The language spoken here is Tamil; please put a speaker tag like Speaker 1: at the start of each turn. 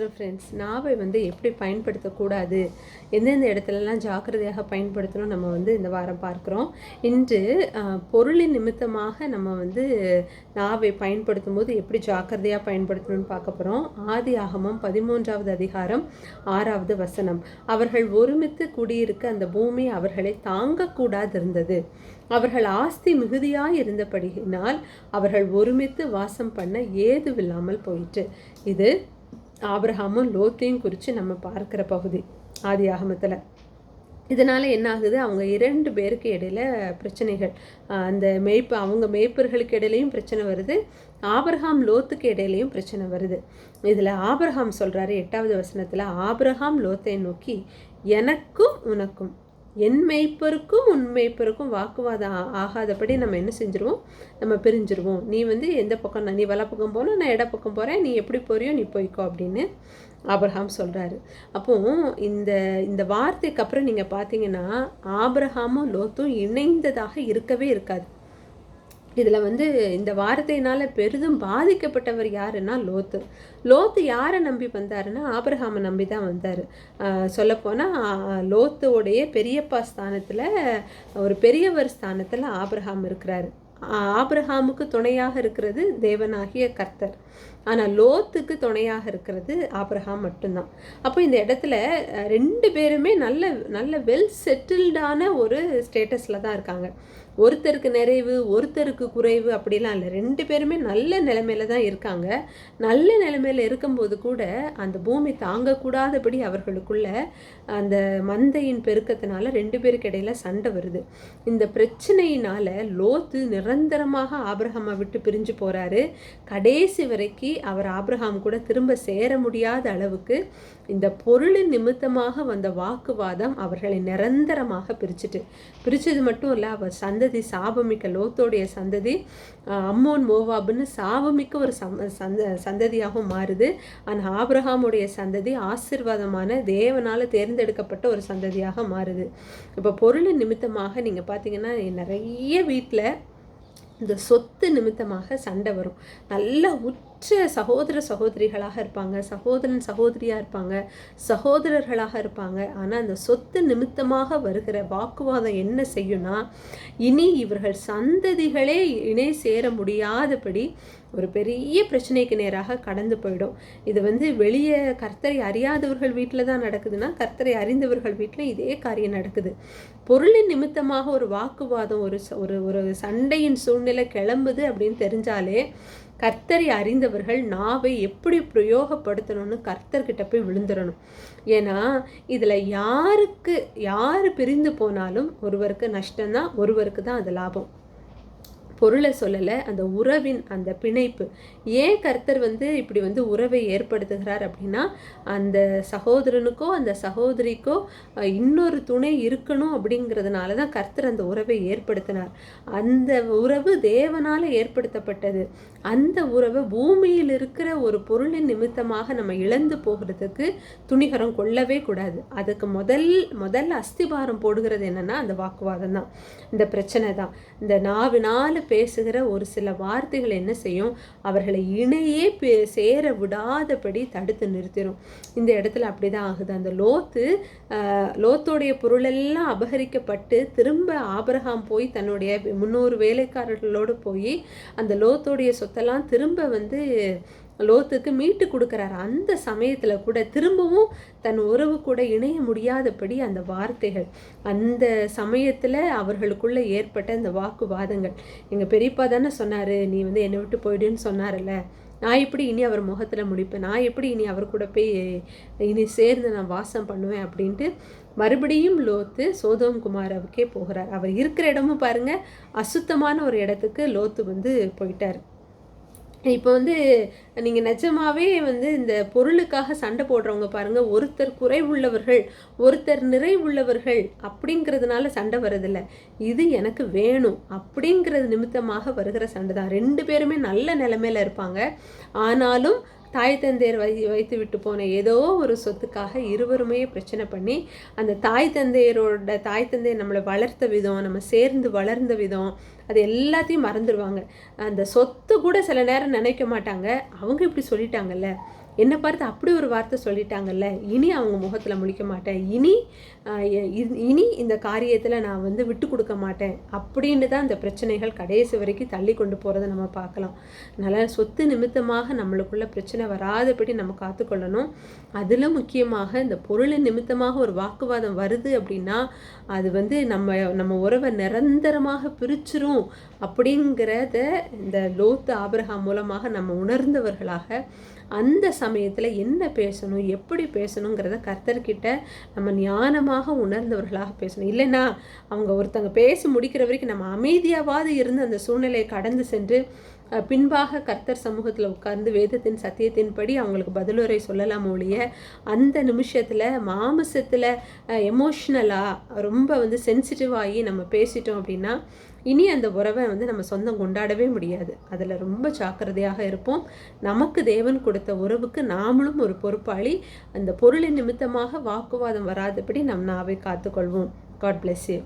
Speaker 1: பேசுகிறேன் ஃப்ரெண்ட்ஸ். நாவை எப்படி பயன்படுத்தக்கூடாது, எந்தெந்த இடத்துலலாம் ஜாக்கிரதையாக பயன்படுத்தணும் நம்ம இந்த வாரம் பார்க்குறோம். இன்று பொருளின் நிமித்தமாக நம்ம நாவை பயன்படுத்தும் போது எப்படி ஜாக்கிரதையாக பயன்படுத்தணும்னு பார்க்க போகிறோம். ஆதியாகமம் 13வது அதிகாரம் 6வது வசனம். அவர்கள் ஒருமித்து குடியிருக்க அந்த பூமி அவர்களை தாங்கக்கூடாது இருந்தது. அவர்கள் ஆஸ்தி மிகுதியாய் இருந்தபடியினால் அவர்கள் ஒருமித்து வாசம் பண்ண ஏதுவில்லாமல் போயிற்று. இது ஆபிரகாமும் லோத்தையும் குறித்து நம்ம பார்க்குற பகுதி ஆதி ஆகமத்தில். இதனால் என்ன ஆகுது, அவங்க 2 பேருக்கு இடையில பிரச்சனைகள், அந்த அவங்க மேய்ப்பர்களுக்கு இடையிலையும் பிரச்சனை வருது, ஆபிரகாம் லோத்துக்கு இடையிலையும் பிரச்சனை வருது. இதில் ஆபிரகாம் சொல்கிறாரு 8வது வசனத்தில், ஆபிரகாம் லோத்தை நோக்கி, எனக்கும் உனக்கும் என் மெய்ப்பருக்கும் உன் மெய்ப்பருக்கும் வாக்குவாதம் ஆகாதபடி நம்ம என்ன செஞ்சுருவோம், நம்ம பிரிஞ்சிருவோம். நீ எந்த பக்கம், நீ வல பக்கம் போனால் நான் இட பக்கம் போகிறேன், நீ எப்படி போறியோ நீ போய்க்கோ அப்படின்னு ஆபிரகாம் சொல்கிறாரு. அப்போது இந்த வார்த்தைக்கு அப்புறம் நீங்கள் பார்த்தீங்கன்னா ஆபிரகாமும் லோத்தும் இணைந்ததாக இருக்கவே இருக்காது. இதில் இந்த வார்த்தையினால் பெரிதும் பாதிக்கப்பட்டவர் யாருன்னா லோத்து யாரை நம்பி வந்தாருன்னா ஆபிரகாமை நம்பி தான் வந்தார். சொல்லப்போனால் லோத்துவோடைய பெரியப்பா ஸ்தானத்தில், ஒரு பெரியவர் ஸ்தானத்தில் ஆபிரகாம் இருக்கிறாரு. ஆபிரகாமுக்கு துணையாக இருக்கிறது தேவனாகிய கர்த்தர், ஆனால் லோத்துக்கு துணையாக இருக்கிறது ஆபிரகாம் மட்டும்தான். அப்போ இந்த இடத்துல 2 பேருமே நல்ல நல்ல வெல் செட்டில்டான ஒரு ஸ்டேட்டஸில் தான் இருக்காங்க. ஒருத்தருக்கு நிறைவு ஒருத்தருக்கு குறைவு அப்படிலாம் இல்லை. 2 பேருமே நல்ல நிலைமையில தான் இருக்காங்க. நல்ல நிலைமையில இருக்கும்போது கூட அந்த பூமி தாங்கக்கூடாதபடி அவர்களுக்குள்ள அந்த மந்தையின் பெருக்கத்தினால 2 பேருக்கு இடையில சண்டை வருது. இந்த பிரச்சனையினால லோத்து நிரந்தரமாக ஆபிரகாமை விட்டு பிரிஞ்சு போறாரு. கடைசி வரைக்கும் அவர் ஆபிரகாம் கூட திரும்ப சேர முடியாத அளவுக்கு இந்த பொருளின் நிமித்தமாக வந்த வாக்குவாதம் அவர்களை நிரந்தரமாக பிரிச்சது மட்டும் இல்லை, அவர் சந்ததி சாபமிக்க, லோத்தோடைய சந்ததி அம்மோன் மோவாபுன்னு சாபமிக்க ஒரு சந்ததியாகவும் மாறுது. ஆனால் ஆபிரகாமுடைய சந்ததி ஆசீர்வாதமான தேவனால் தேர்ந்தெடுக்கப்பட்ட ஒரு சந்ததியாக மாறுது. இப்போ பொருளின் நிமித்தமாக நீங்கள் பார்த்தீங்கன்னா நிறைய வீட்டில் இந்த சொத்து நிமித்தமாக சண்டை வரும். நல்ல உற்ற சகோதர சகோதரிகளாக இருப்பாங்க, சகோதரன் சகோதரியாக இருப்பாங்க, சகோதரர்களாக இருப்பாங்க. ஆனால் அந்த சொத்து நிமித்தமாக வருகிற வாக்குவாதம் என்ன செய்யும்னா, இனி இவர்கள் சந்ததிகளே இணை சேர முடியாதபடி ஒரு பெரிய பிரச்சனைக்கு நேராக கடந்து போயிடும். இது வெளியே கர்த்தரை அறியாதவர்கள் வீட்டில் தான் நடக்குதுன்னா, கர்த்தரை அறிந்தவர்கள் வீட்டில் இதே காரியம் நடக்குது. பொருளின் நிமித்தமாக ஒரு வாக்குவாதம், ஒரு சண்டையின் சூழ்நிலை கிளம்புது அப்படின்னு தெரிஞ்சாலே கர்த்தரை அறிந்தவர்கள் நாவை எப்படி பிரயோகப்படுத்தணும்னு கர்த்தர்கிட்ட போய் விழுந்துடணும். ஏன்னா இதில் யார் பிரிந்து போனாலும் ஒருவருக்கு நஷ்டம்தான், ஒருவருக்கு தான் அது லாபம். பொருளை சொல்லலை, அந்த உறவின் அந்த பிணைப்பு. ஏன் கர்த்தர் இப்படி உறவை ஏற்படுத்துகிறார் அப்படின்னா, அந்த சகோதரனுக்கோ அந்த சகோதரிக்கோ இன்னொரு துணை இருக்கணும் அப்படிங்கிறதுனால தான் கர்த்தர் அந்த உறவை ஏற்படுத்தினார். அந்த உறவு தேவனால் ஏற்படுத்தப்பட்டது. அந்த உறவை பூமியில் இருக்கிற ஒரு பொருளின் நிமித்தமாக நம்ம இழந்து போகிறதுக்கு துணிகரம் கொள்ளவே கூடாது. அதுக்கு முதல் அஸ்திபாரம் போடுகிறது என்னன்னா அந்த வாக்குவாதம் தான், இந்த பிரச்சனை தான். இந்த நாவினால் பேசுகிற ஒரு சில வார்த்தைகள் என்ன செய்யும், அவர்களை இணையே சேர விடாதபடி தடுத்து நிறுத்திடும். இந்த இடத்துல அப்படிதான் ஆகுது. அந்த லோத்தோடைய பொருளெல்லாம் அபகரிக்கப்பட்டு திரும்ப ஆபிரகாம் போய் தன்னுடைய 300 வேலைக்காரர்களோடு போய் அந்த லோத்தோடைய சொத்தெல்லாம் திரும்ப லோத்துக்கு மீட்டு கொடுக்குறாரு. அந்த சமயத்தில் கூட திரும்பவும் தன் உறவு கூட இணைய முடியாதபடி அந்த வார்த்தைகள், அந்த சமயத்தில் அவர்களுக்குள்ளே ஏற்பட்ட இந்த வாக்குவாதங்கள். எங்கள் பெரியப்பா தானே சொன்னார், நீ என்னை விட்டு போயிடுன்னு சொன்னார்ல, நான் எப்படி இனி அவர் முகத்தில் முடிப்பேன், நான் எப்படி இனி அவர் கூட போய் இனி சேர்ந்து நான் வாசம் பண்ணுவேன் அப்படின்ட்டு மறுபடியும் லோத்து சோதோம் குமாராவுக்கே போகிறார். அவர் இருக்கிற இடமும் பாருங்கள், அசுத்தமான ஒரு இடத்துக்கு லோத்து போயிட்டார். இப்போ நீங்கள் நிஜமாவே இந்த பொருளுக்காக சண்டை போடுறவங்க பாருங்கள், ஒருத்தர் குறைவுள்ளவர்கள் ஒருத்தர் நிறைவுள்ளவர்கள் அப்படிங்கிறதுனால சண்டை வரதில்லை. இது எனக்கு வேணும் அப்படிங்கிறது நிமித்தமாக வருகிற சண்டை தான். 2 பேருமே நல்ல நிலைமையில இருப்பாங்க. ஆனாலும் தாய் தந்தையர் வைத்து விட்டு போன ஏதோ ஒரு சொத்துக்காக இருவருமே பிரச்சனை பண்ணி, அந்த தாய் தந்தையர் நம்மளை வளர்த்த விதம், நம்ம சேர்ந்து வளர்ந்த விதம், அது எல்லாத்தையும் மறந்துடுவாங்க. அந்த சொத்து கூட சில நேரம் நினைக்க மாட்டாங்க, அவங்க இப்படி சொல்லிட்டாங்கல்ல, என்னை பார்த்து அப்படி ஒரு வார்த்தை சொல்லிட்டாங்கல்ல, இனி அவங்க முகத்தில் முழிக்க மாட்டேன், இனி இந்த காரியத்தில் நான் வந்து விட்டு கொடுக்க மாட்டேன் அப்படின்னு தான் இந்த பிரச்சனைகள் கடைசி வரைக்கும் தள்ளி கொண்டு போகிறத நம்ம பார்க்கலாம். அதனால் சொத்து நிமித்தமாக நம்மளுக்குள்ள பிரச்சனை வராதபடி நம்ம காத்துக்கொள்ளணும். அதில் முக்கியமாக இந்த பொருளின் நிமித்தமாக ஒரு வாக்குவாதம் வருது அப்படின்னா அது வந்து நம்ம உறவை நிரந்தரமாக பிரிச்சிரும் அப்படிங்கிறத இந்த லோத்து ஆபிரகாம் மூலமாக நம்ம உணர்ந்தவர்களாக அந்த சமயத்தில் என்ன பேசணும், எப்படி பேசணுங்கிறத கர்த்தர்கிட்ட நம்ம ஞானமாக உணர்ந்தவர்களாக பேசணும். இல்லைன்னா அவங்க ஒருத்தங்க பேசி முடிக்கிற வரைக்கும் நம்ம அமைதியாவது இருந்து அந்த சூழ்நிலையை கடந்து சென்று பின்பாக கர்த்தர் சமூகத்தில் உட்கார்ந்து வேதத்தின் சத்தியத்தின்படி அவங்களுக்கு பதிலுரை சொல்லலாம் ஒழிய அந்த நிமிஷத்தில் மாமிசத்தில் எமோஷ்னலாக ரொம்ப வந்து சென்சிட்டிவ் ஆகி நம்ம பேசிட்டோம் அப்படின்னா இனி அந்த உறவை வந்து நம்ம சொந்தம் கொண்டாடவே முடியாது. அதில் ரொம்ப ஜாக்கிரதையாக இருப்போம். நமக்கு தேவன் கொடுத்த உறவுக்கு நாமளும் ஒரு பொறுப்பாளி. அந்த பொருளின் நிமித்தமாக வாக்குவாதம் வராதபடி நம் நாவை காத்துக்கொள்வோம். God bless you.